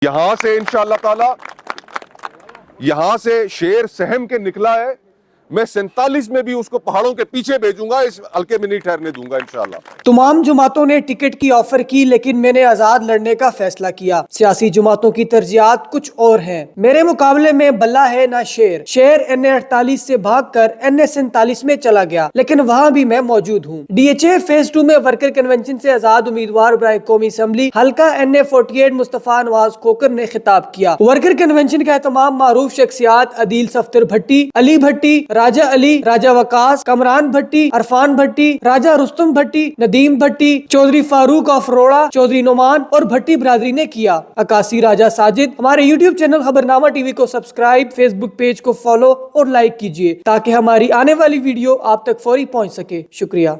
यहां से इंशाअल्लाह ताला यहां से शेर सहम के निकला है, मैं 47 में भी उसको पहाड़ों के पीछे भेजूंगा, इस हल्के में नहीं ठहरने दूंगा इंशाअल्लाह। तमाम जमातों ने टिकट की ऑफर की, लेकिन मैंने आजाद लड़ने का फैसला किया। सियासी जमातों की तरजीहात कुछ और हैं। मेरे मुकाबले में बल्ला है ना शेर। शेर NA 48 से भागकर NA 47 में चला गया, लेकिन वहां भी मैं मौजूद हूँ। DHA फेज 2 में वर्कर कन्वेंशन से आजाद उम्मीदवार बराए कौमी असम्बली हल्का NA 48 मुस्तफा नवाज खोकर ने खिताब किया। वर्कर कन्वेंशन का तमाम मारूफ शख्सियात अदील सफ्तर भट्टी, अली भट्टी, राजा अली, राजा वकास, कमरान भट्टी, अरफान भट्टी, राजा रुस्तम भट्टी, नदीम भट्टी, चौधरी फारूक ऑफ रोड़ा, चौधरी नुमान और भट्टी बरादरी ने किया। अकासी राजा साजिद। हमारे YouTube चैनल खबरनामा टीवी को सब्सक्राइब, फेसबुक पेज को फॉलो और लाइक कीजिए ताकि हमारी आने वाली वीडियो आप तक फौरी पहुंच सके। शुक्रिया।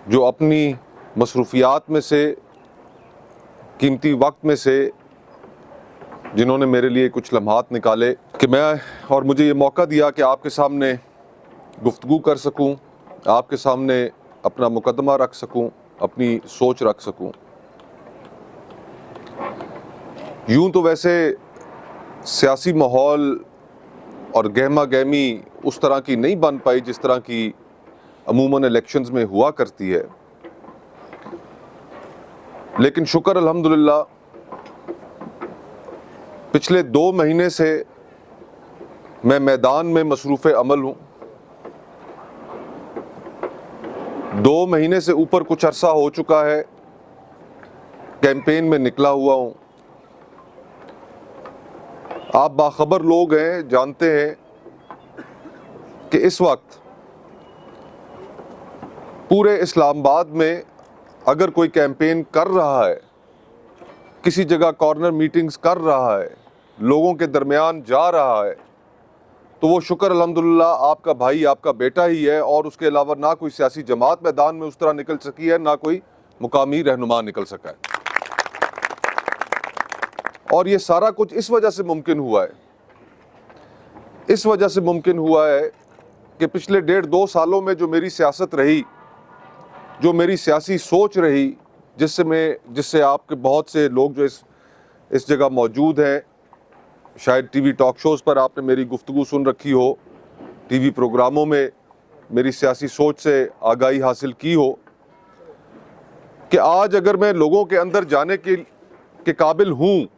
जो अपनी मसरूफियात में से, कीमती वक्त में से जिन्होंने मेरे लिए कुछ लम्हात निकाले कि मैं और मुझे ये मौका दिया कि आपके सामने गुफ्तगू कर सकूं, आपके सामने अपना मुकदमा रख सकूं, अपनी सोच रख सकूं। यूं तो वैसे सियासी माहौल और गहमा गहमी उस तरह की नहीं बन पाई जिस तरह की अमूमन इलेक्शंस में हुआ करती है, लेकिन शुक्र अल्हम्दुलिल्लाह पिछले 2 महीने से मैं मैदान में मसरूफ़ अमल हूँ। 2 महीने से ऊपर कुछ अरसा हो चुका है, कैंपेन में निकला हुआ हूँ। आप बाखबर लोग हैं, जानते हैं कि इस वक्त पूरे इस्लामाबाद में अगर कोई कैंपेन कर रहा है, किसी जगह कॉर्नर मीटिंग्स कर रहा है, लोगों के दरमियान जा रहा है, तो वो शुक्र अल्हम्दुलिल्लाह आपका भाई, आपका बेटा ही है। और उसके अलावा ना कोई सियासी जमात मैदान में उस तरह निकल सकी है, ना कोई मुकामी रहनुमा निकल सका है। और ये सारा कुछ इस वजह से मुमकिन हुआ है, इस वजह से मुमकिन हुआ है कि पिछले 1.5-2 सालों में जो मेरी सियासत रही, जो मेरी सियासी सोच रही, जिससे आपके बहुत से लोग जो इस जगह मौजूद हैं, शायद टीवी टॉक शोज़ पर आपने मेरी गुफ्तगू सुन रखी हो, टीवी प्रोग्रामों में मेरी सियासी सोच से आगाही हासिल की हो, कि आज अगर मैं लोगों के अंदर जाने के काबिल हूँ,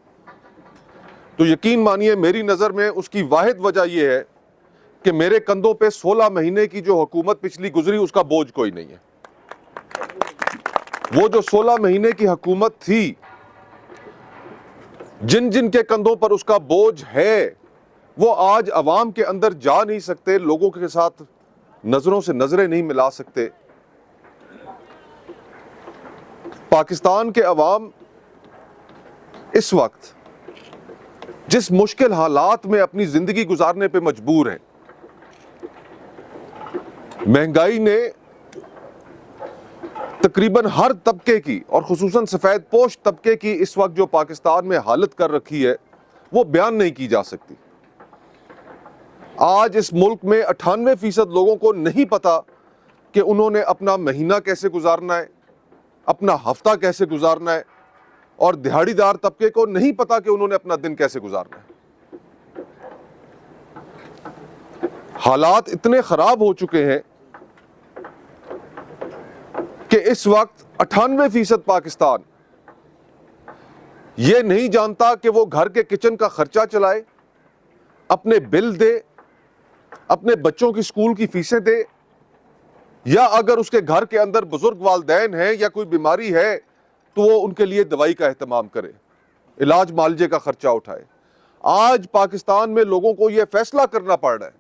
तो यकीन मानिए मेरी नज़र में उसकी वाहिद वजह यह है कि मेरे कंधों पे 16 महीने की जो हुकूमत पिछली गुजरी उसका बोझ कोई नहीं है। वो जो 16 महीने की हुकूमत थी, जिन जिन के कंधों पर उसका बोझ है, वो आज अवाम के अंदर जा नहीं सकते, लोगों के साथ नजरों से नजरें नहीं मिला सकते। पाकिस्तान के अवाम इस वक्त जिस मुश्किल हालात में अपनी जिंदगी गुजारने पे मजबूर है, महंगाई ने तकरीबन हर तबके की और खुसूसन सफेद पोश तबके की इस वक्त जो पाकिस्तान में हालत कर रखी है वो बयान नहीं की जा सकती। आज इस मुल्क में 98% लोगों को नहीं पता कि उन्होंने अपना महीना कैसे गुजारना है, अपना हफ्ता कैसे गुजारना है, और दिहाड़ीदार तबके को नहीं पता कि उन्होंने अपना दिन कैसे गुजारना है। हालात इतने खराब हो चुके हैं कि इस वक्त 98% पाकिस्तान ये नहीं जानता कि वो घर के किचन का खर्चा चलाए, अपने बिल दे, अपने बच्चों की स्कूल की फीसें दे, या अगर उसके घर के अंदर बुजुर्ग वालिदैन हैं या कोई बीमारी है तो वो उनके लिए दवाई का एहतमाम करे, इलाज मालजे का खर्चा उठाए। आज पाकिस्तान में लोगों को यह फैसला करना पड़ रहा है,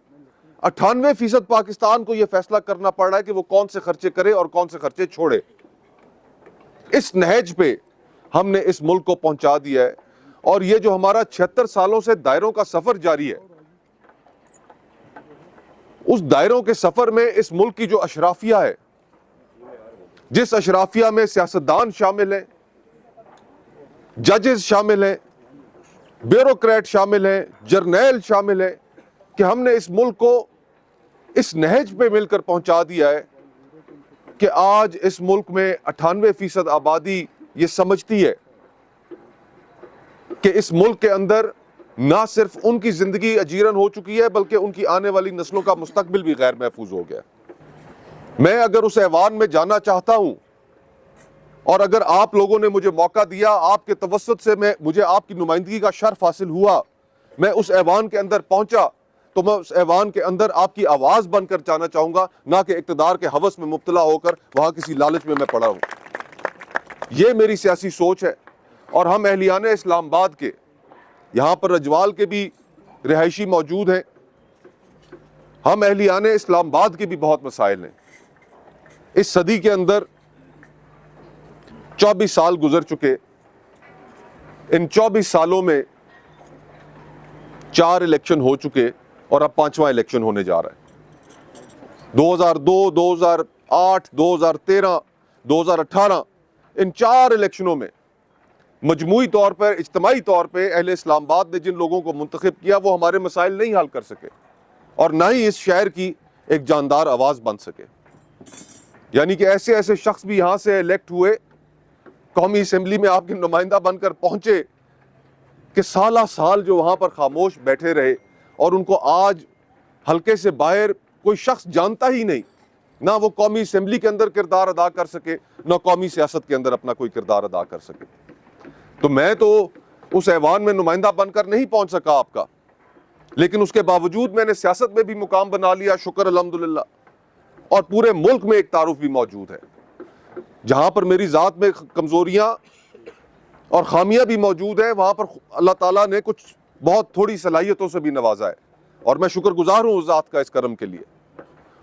98% पाकिस्तान को यह फैसला करना पड़ रहा है कि वो कौन से खर्चे करे और कौन से खर्चे छोड़े। इस नहज पे हमने इस मुल्क को पहुंचा दिया है, और ये जो हमारा 76 सालों से दायरों का सफर जारी है, उस दायरों के सफर में इस मुल्क की जो अशराफिया है, जिस अशराफिया में सियासतदान शामिल हैं, जजेस शामिल हैं, ब्यूरोक्रेट शामिल हैं, जर्नैल शामिल हैं, कि हमने इस मुल्क को इस नहज पे मिलकर पहुंचा दिया है कि आज इस मुल्क में 98% आबादी ये समझती है कि इस मुल्क के अंदर ना सिर्फ उनकी जिंदगी अजीरन हो चुकी है बल्कि उनकी आने वाली नस्लों का मुस्तकबिल भी गैर महफूज हो गया। मैं अगर उस ऐवान में जाना चाहता हूं, और अगर आप लोगों ने मुझे मौका दिया, आपके तवस्सुत से मुझे आपकी नुमाइंदगी का शर्फ हासिल हुआ, मैं उस ऐवान के अंदर पहुंचा, तो मैं उस ऐवान के अंदर आपकी आवाज बनकर जाना चाहूंगा, ना कि इक्तदार के हवस में मुब्तला होकर वहां किसी लालच में मैं पड़ा हूं। यह मेरी सियासी सोच है। और हम अहलियाने इस्लामाबाद के, यहां पर रजवाल के भी रिहायशी मौजूद हैं, हम अहलियाने इस्लामाबाद के भी बहुत मसाइल हैं। इस सदी के अंदर 24 साल गुजर चुके, इन 24 सालों में 4 इलेक्शन हो चुके और अब 5वां इलेक्शन होने जा रहा है। 2002, 2008, 2013, 2018 इन 4 इलेक्शनों में मजमूई तौर पर, इज्तिमाई तौर पर अहले इस्लामाबाद ने जिन लोगों को मुंतखब किया वो हमारे मसाइल नहीं हल कर सके और ना ही इस शहर की एक जानदार आवाज़ बन सके। यानी कि ऐसे ऐसे शख्स भी यहाँ से इलेक्ट हुए, कौमी असम्बली में आपके नुमाइंदा बनकर पहुँचे, कि साला साल जो वहाँ पर खामोश बैठे रहे और उनको आज हल्के से बाहर कोई शख्स जानता ही नहीं, ना वो कौमी असम्बली के अंदर किरदार अदा कर सके, ना कौमी सियासत के अंदर अपना कोई किरदार अदा कर सके। तो मैं तो उस ऐवान में नुमाइंदा बनकर नहीं पहुँच सका आपका, लेकिन उसके बावजूद मैंने सियासत में भी मुकाम बना लिया, शुक्र अल्हम्दुलिल्लाह। और पूरे मुल्क में एक तारुफ भी मौजूद है, जहाँ पर मेरी ज़ात में कमज़ोरियाँ और खामियाँ भी मौजूद हैं, वहाँ पर अल्लाह ताला ने कुछ बहुत थोड़ी सलाहियतों से भी नवाजा है, और मैं शुक्रगुजार हूँ उस ज़ात का इस करम के लिए।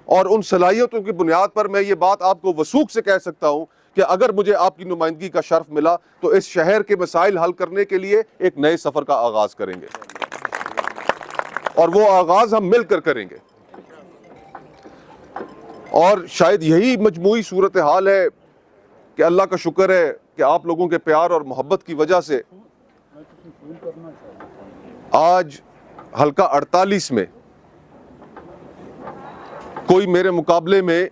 और उन सलाहियतों की बुनियाद पर मैं ये बात आपको वसूख से कह सकता हूँ कि अगर मुझे आपकी नुमाइंदगी का शर्फ मिला तो इस शहर के मसाइल हल करने के लिए एक नए सफ़र का आगाज़ करेंगे, और वो आगाज़ हम मिलकर करेंगे। और शायद यही मजमूई सूरत हाल है कि अल्लाह का शुक्र है कि आप लोगों के प्यार और मोहब्बत की वजह से आज हल्का 48 में कोई मेरे मुकाबले में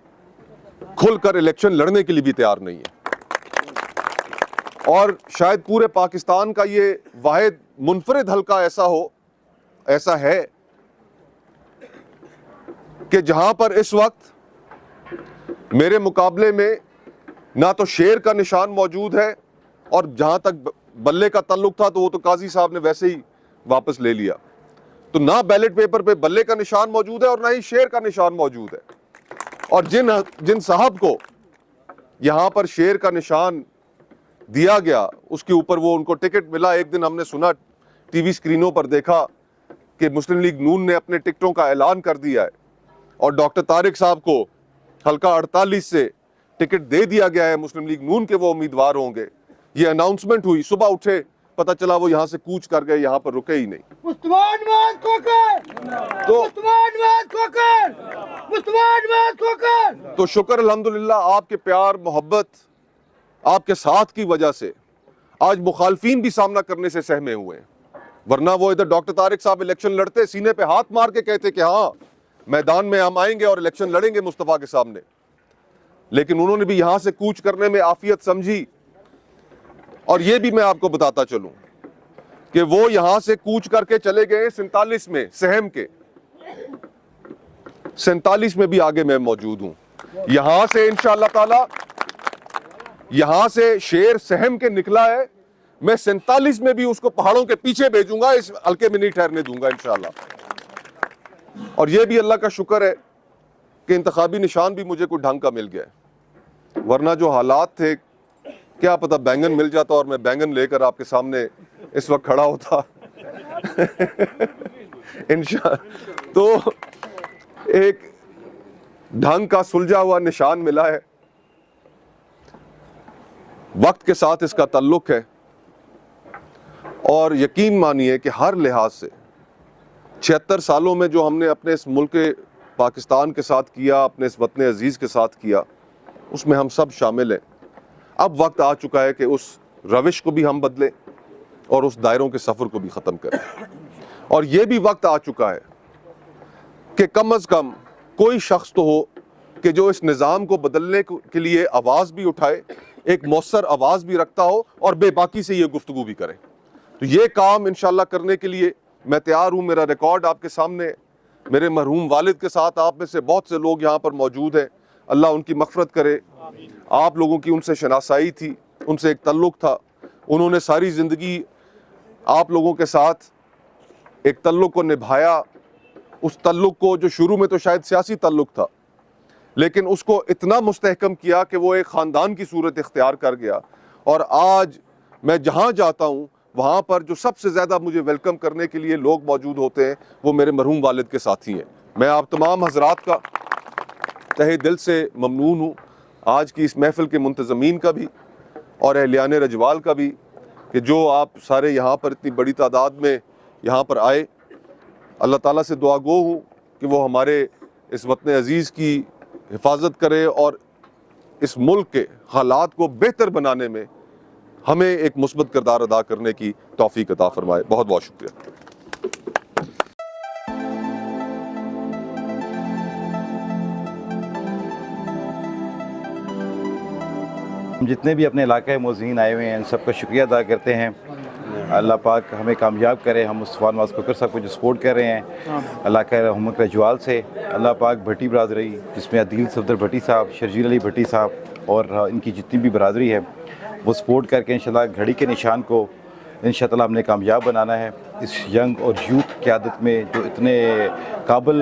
खुलकर इलेक्शन लड़ने के लिए भी तैयार नहीं है। और शायद पूरे पाकिस्तान का ये वाहिद मुनफरिद हल्का ऐसा है कि जहां पर इस वक्त मेरे मुकाबले में ना तो शेर का निशान मौजूद है, और जहां तक बल्ले का ताल्लुक था तो वो तो काजी साहब ने वैसे ही वापस ले लिया। तो ना बैलेट पेपर पे बल्ले का निशान मौजूद है और ना ही शेर का निशान मौजूद है। और जिन साहब को यहां पर शेर का निशान दिया गया, उसके ऊपर वो उनको टिकट मिला। एक दिन हमने सुना, टीवी स्क्रीनों पर देखा कि मुस्लिम लीग नून ने अपने टिकटों का ऐलान कर दिया है, और डॉक्टर तारिक साहब को हल्का 48 से टिकट दे दिया गया है, मुस्लिम लीग नून के वो उम्मीदवार होंगे। ये अनाउंसमेंट हुई, सुबह उठे पता चला वो यहाँ से कूच कर गए, यहाँ पर रुके ही नहीं। तो शुक्र अल्हम्दुलिल्लाह आपके प्यार मोहब्बत आपके साथ की वजह से आज मुखालफीन भी सामना करने से सहमे हुए हैं। वरना वो इधर डॉक्टर तारिक साहब इलेक्शन लड़ते सीने पे हाथ मार के कहते कि हाँ मैदान में हम आएंगे और इलेक्शन लड़ेंगे मुस्तफ़ा के सामने, लेकिन उन्होंने भी यहां से कूच करने में आफियत समझी। और ये भी मैं आपको बताता चलूं कि वो यहां से कूच करके चले गए 47 में, सहम के 47 में भी आगे मैं मौजूद हूं। यहां से इंशाअल्लाह ताला, यहां से शेर सहम के निकला है, मैं 47 में भी उसको पहाड़ों के पीछे भेजूंगा, इस हल्के में नहीं ठहरने दूंगा इंशाअल्लाह। और ये भी अल्लाह का शुक्र है कि इंतखाबी निशान भी मुझे कोई ढंग का मिल गया है, वरना जो हालात थे क्या पता बैंगन मिल जाता और मैं बैंगन लेकर आपके सामने इस वक्त खड़ा होता। तो एक ढंग का सुलझा हुआ निशान मिला है, वक्त के साथ इसका ताल्लुक है। और यकीन मानिए कि हर लिहाज से 76 सालों में जो हमने अपने इस मुल्क पाकिस्तान के साथ किया, अपने इस वतन अजीज़ के साथ किया, उसमें हम सब शामिल हैं। अब वक्त आ चुका है कि उस रविश को भी हम बदलें और उस दायरों के सफ़र को भी ख़त्म करें। और ये भी वक्त आ चुका है कि कम अज़ कम कोई शख्स तो हो कि जो इस निज़ाम को बदलने के लिए आवाज़ भी उठाए, एक मौसर आवाज़ भी रखता हो और बेबाकी से ये गुफ्तगू भी करे। तो ये काम इंशाअल्लाह करने के लिए मैं तैयार हूँ। मेरा रिकॉर्ड आपके सामने है। मेरे मरहूम वालिद के साथ आप में से बहुत से लोग यहाँ पर मौजूद हैं, अल्लाह उनकी मग़फ़िरत करे। आप लोगों की उनसे शनासाई थी, उनसे एक तल्लुक़ था, उन्होंने सारी ज़िंदगी आप लोगों के साथ एक तल्लुक़ को निभाया। उस तल्लुक़ को जो शुरू में तो शायद सियासी तल्लुक़ था, लेकिन उसको इतना मुस्तहकम किया कि वो एक ख़ानदान की सूरत इख्तियार कर गया। और आज मैं जहाँ जाता हूँ वहाँ पर जो सबसे ज़्यादा मुझे वेलकम करने के लिए लोग मौजूद होते हैं वो मेरे मरहूम वालिद के साथी हैं। मैं आप तमाम हज़रात का तहे दिल से ममनून हूँ, आज की इस महफ़िल के मुंतज़मीन का भी और अहलियान रजवाल का भी, कि जो आप सारे यहाँ पर इतनी बड़ी तादाद में यहाँ पर आए। अल्लाह ताला से दुआ गो हूँ कि वो हमारे इस वतन अज़ीज़ की हिफाजत करे और इस मुल्क के हालात को बेहतर बनाने में हमें एक मुस्बत किरदार अदा करने की तौफीक अता फरमाए। बहुत बहुत शुक्रिया। हम जितने भी अपने इलाके में मौज़ीन आए हुए हैं, इन सबका शुक्रिया अदा करते हैं। अल्लाह पाक हमें कामयाब करे। हम मुस्तफ़ा नवाज़ खोखर साहब को जो सपोर्ट कर रहे हैं अल्लाह के रहमत रजवाल से, अल्लाह पाक भट्टी बरादरी जिसमें अदील सफदर भट्टी साहब, शर्जील अली भट्टी साहब और इनकी जितनी भी बरादरी है वो सपोर्ट करके इंशाल्लाह घड़ी के निशान को इंशाअल्लाह हमने कामयाब बनाना है। इस यंग और यूथ क़यादत में जो इतने काबिल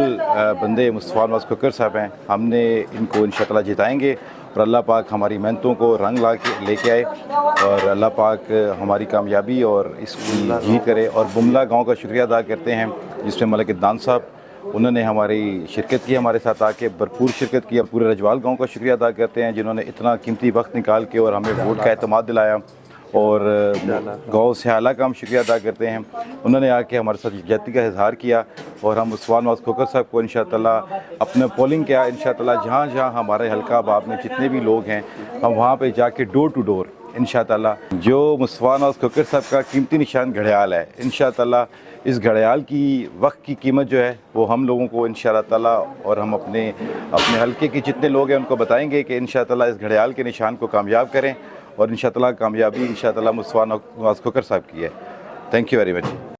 बंदे मुस्तफ़ा नवाज़ खोखर साहब हैं, हमने इनको इंशाअल्लाह जिताएँगे और अल्लाह पाक हमारी मेहनतों को रंग ला के लेके आए और अल्लाह पाक हमारी कामयाबी और इसकी जीत करे। और बुमला गांव का शुक्रिया अदा करते हैं जिसमें मलिक इदनान साहब, उन्होंने हमारी शिरकत की, हमारे साथ आके भरपूर शिरकत की। पूरे रजवाल गांव का शुक्रिया अदा करते हैं जिन्होंने इतना कीमती वक्त निकाल के और हमें वोट का एतमाद दिलाया। और गाँव से आला का हम शुक्रिया अदा करते हैं, उन्होंने आके हमारे साथ यकजहती का इजहार किया और हम मुस्तफ़ा नवाज़ खोखर साहब को इंशाअल्लाह अपने पोलिंग किया। इंशाअल्लाह जहाँ जहाँ हमारे हल्का बाब में जितने भी लोग हैं हम वहाँ पे जाके डोर टू डोर इंशाअल्लाह जो मुस्तफ़ा नवाज़ खोखर साहब का कीमती निशान घड़ियाल है, इंशाअल्लाह इस घड़ियाल की वक्त की कीमत जो है वो हम लोगों को इंशाअल्लाह और हम अपने हल्के के जितने लोग हैं उनको बताएंगे कि इंशाअल्लाह इस घड़ियाल के निशान को कामयाब करें और इंशाअल्लाह कामयाबी इंशाअल्लाह मुस्तफ़ा नवाज़ खोखर साहब की है। Thank you very much.